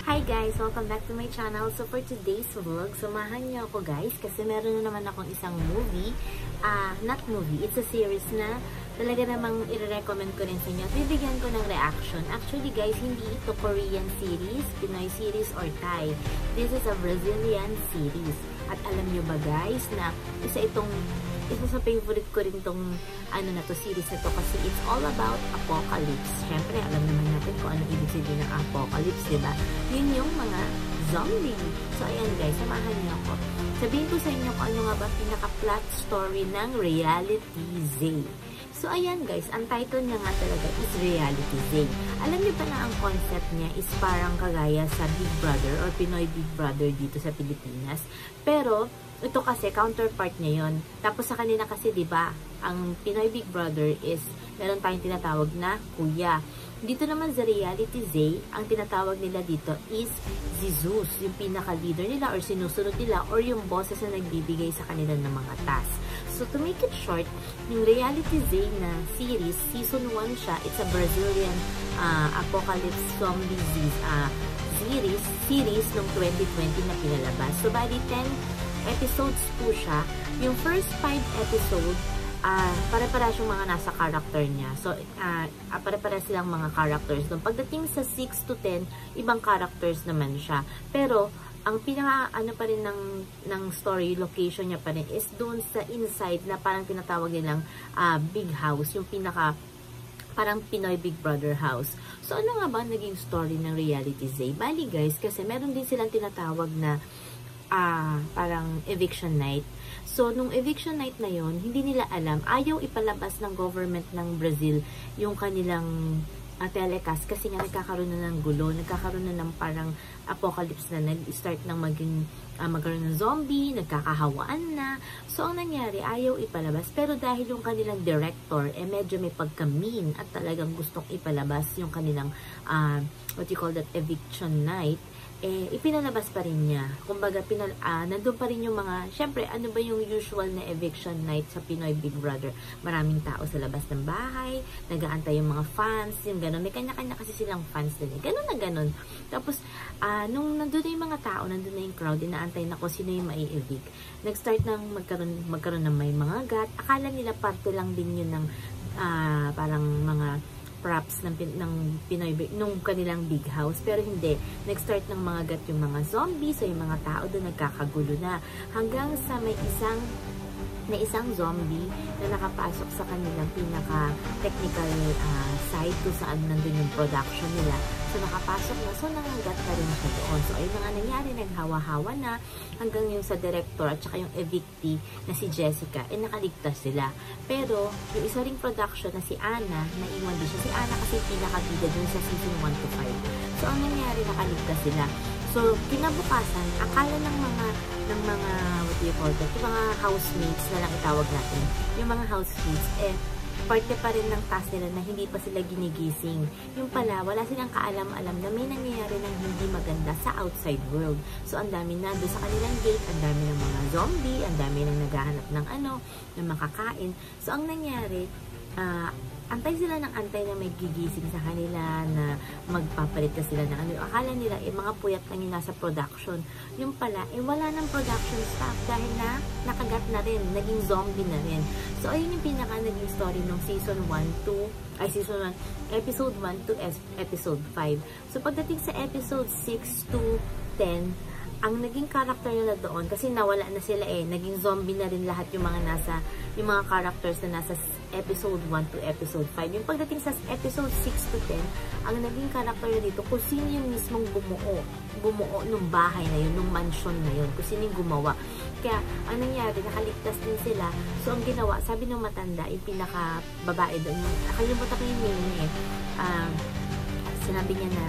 Hi guys! Welcome back to my channel. So for today's vlog, samahan niyo ako guys kasi meron na naman akong isang movie. Not movie, it's a series na talaga namang i-recommend ko rin sa inyo at bibigyan ko ng reaction. Actually guys, hindi ito Korean series, Pinoy series or Thai. This is a Brazilian series. At alam niyo ba guys na isa sa favorite ko rin tong series na to kasi it's all about apocalypse. Syempre, alam naman natin kung ano ibig sabihin ng apocalypse, diba? Yun yung mga zombie. So, ayan guys, samahan niyo ako. Sabihin ko sa inyo kung ano nga ba pinaka-plot story ng Reality Z. So, ayan guys, ang title niya nga talaga is Reality Z. Alam niyo ba na ang concept niya is parang kagaya sa Big Brother or Pinoy Big Brother dito sa Pilipinas. Pero, ito kasi counterpart niya yon. Tapos sa kanila kasi 'di ba, ang Pinoy Big Brother is meron tayong tinatawag na kuya. Dito naman sa Reality Z, ang tinatawag nila dito is Jesus, yung pinaka-leader nila or sinusunod nila or yung bosses na nagbibigay sa kanila ng mga tasks. So to make it short, yung Reality Z na series, season 1 siya, it's a Brazilian apocalypse zombie series noong 2020 na pinalabas. So bali 10 episodes po siya. Yung first 5 episode, pare-pares yung mga nasa character niya. So, pare-pares silang mga characters. Doon pagdating sa 6 to 10, ibang characters naman siya. Pero, ang pinaka, pa rin ng story, location niya pa rin is doon sa inside na parang tinatawag nilang big house. Yung pinaka, parang Pinoy Big Brother house. So, ano nga ba naging story ng Reality Z? Bali guys, kasi meron din silang tinatawag na parang eviction night. So, nung eviction night na yon, hindi nila alam, ayaw ipalabas ng government ng Brazil yung kanilang telecast kasi nga nagkakaroon na ng gulo, nagkakaroon na ng parang apocalypse na nag-start ng magkaroon ng zombie, nagkakahawaan na. So, ang nangyari, ayaw ipalabas. Pero dahil yung kanilang director, medyo may pagka-mean at talagang gustong ipalabas yung kanilang, what you call that, eviction night, ipinalabas pa rin niya. Kumbaga, nandun pa rin yung mga, syempre, ano ba yung usual na eviction night sa Pinoy Big Brother? Maraming tao sa labas ng bahay, nag-aantay yung mga fans, yung gano'n. May kanya-kanya kasi silang fans din. Gano'n na gano'n. Tapos, nung nandun na yung mga tao, nandun na yung crowd, inaantay na kung sino yung mai-evict. Nag-start ng magkaroon ng may mga gat. Akala nila parte lang din yun ng parang mga props ng Pinoy nung kanilang big house, pero hindi, nag-start ng mga gat yung mga zombies, so yung mga tao doon nagkakagulo na hanggang sa may isang zombie na nakapasok sa kanilang pinaka technical side kung saan nandun yung production nila. So nakapasok na, so nangagat na rin siya doon. So ay mga nangyari, naghawa-hawa na hanggang yung sa director at saka yung evictee na si Jessica, nakaligtas sila. Pero yung isa ring production na si Anna, naiwan din siya. Si Anna kasi pinakabida dun sa season 1 to 5. So ang nangyari, nakaligtas sila. So, kinabukasan, akala ng mga what do you call that, yung mga housemates na lang itawag natin, yung mga housemates, parte pa rin ng task nila na hindi pa sila ginigising. Yung pala, wala silang kaalam-alam na may nangyayari ng hindi maganda sa outside world. So, ang dami na doon sa kanilang gate, ang dami ng mga zombie, ang dami nang naghahanap ng makakain. So, ang nangyari, antay sila ng antay na may gigising sa kanila, na magpapalit na sila ng akala nila, mga puyat lang yung nasa production. Yung pala, wala ng production staff dahil na nakagat na rin, naging zombie na rin. So, ayun yung pinaka naging story ng episode 1 to episode 5. So, pagdating sa episode 6 to 10, ang naging character nila doon, kasi nawala na sila naging zombie na rin lahat yung mga characters na nasa episode 1 to episode 5. Yung pagdating sa episode 6 to 10, ang naging character nila dito, kung sino yung mismong bumuo nung bahay na yun, nung mansion na yun, kung sino yung gumawa. Kaya, ang nangyari, nakaligtas din sila. So, ang ginawa, sabi ng matanda, yung pinaka-babae doon, nakalimutan ko yung name sinabi niya na,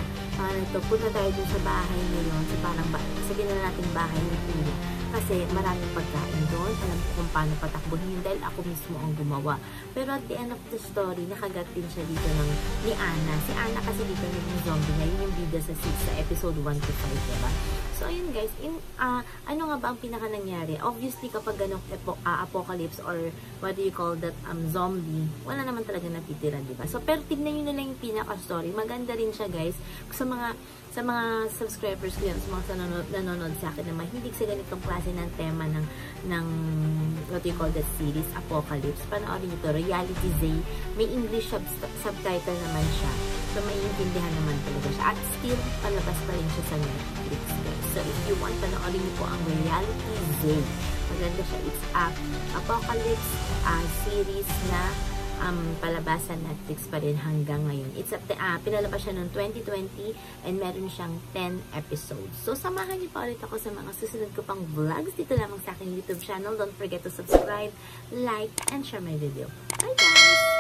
punta tayo dun sa bahay ngayon, sa parang, sabihin na natin bahay ni Kuya. Kasi maraming pagkain doon, alam ko kung paano patakbuhin yun dahil ako mismo ang gumawa. Pero at the end of the story, nakagat din siya dito ni Anna. Si Anna kasi dito naging zombie na, yun yung bida sa episode 1 to 5, diba? So, ayun guys, ano nga ba ang pinaka nangyari? Obviously, kapag ganong apocalypse or what do you call that, zombie, wala naman talaga natitira, diba? So, pero tignan nyo na lang yung pinaka-story. Maganda rin siya, guys. Sa mga subscribers ko yan, sa mga nanonood sa akin na mahilig sa ganitong klase ng tema ng what do you call that series, Apocalypse. Panoorin nyo to, Reality Zay. May English subtitle naman siya. So, maiintindihan naman talaga siya. At still, palabas pa rin siya sa Netflix, guys. So, if you want, panoorin niyo po ang Reality Zay. Maganda siya. It's Apocalypse series na palabas sa Netflix pa rin hanggang ngayon. It's pinalabas siya noong 2020 and meron siyang 10 episodes. So, samahan niyo pa ulit ako sa mga susunod ko pang vlogs dito lamang sa aking YouTube channel. Don't forget to subscribe, like, and share my video. Bye, guys!